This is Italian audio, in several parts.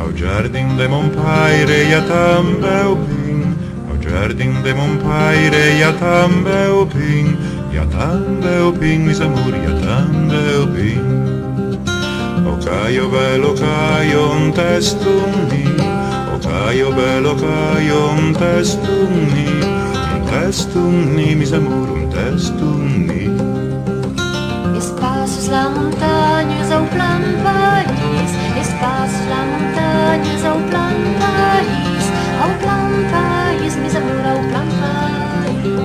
Au jardin de mon paire hi ha tan bel pin, au jardin de mon paire hi ha tan bel pin, hi ha tan bel pin, mis amour, hi ha tan bel pin. O caio bello caio, Ount'es toun, o caio bello caio, Ount'es toun, mis amour, Ount'es toun. Espaços la montagne au plan-païs, espaços la montagne au plan-païs, mes amours au plan-païs.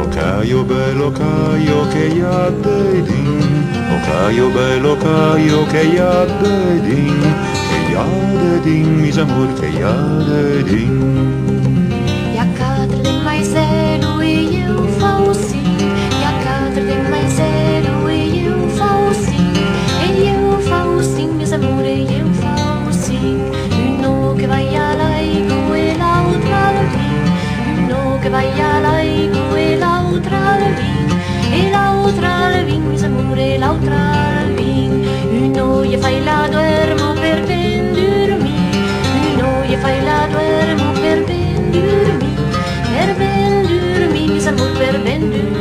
O caio bello caio che hi ha dedins, o caio bello caio che hi ha dedins, mis amour, che hi ha dedins. Quatre de damisello e eu faço sim, quatre de damisello e eu faço sim, mes amours, e eu faço sim. Uno que vai a laigo e l'altra al vin, uno que vai a laigo e l'altra al vin, mes amours, e l'altra al vin. Uno gli fai la duermo per ben dormir, uno gli fai la duermo per ben dormir. Per ben dormi, mis amours, per ben dormi.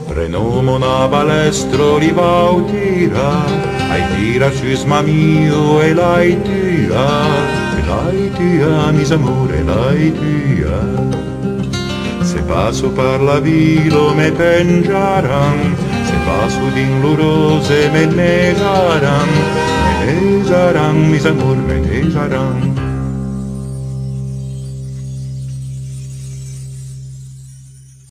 Prenomo na balestro li vau tira, ai tira sus ma mio e l'ai tia, mis amour, e l'ai tia. Se passo per la vilo me pengiaran, se passo din l'urose me negaran, mis amour, me negaran.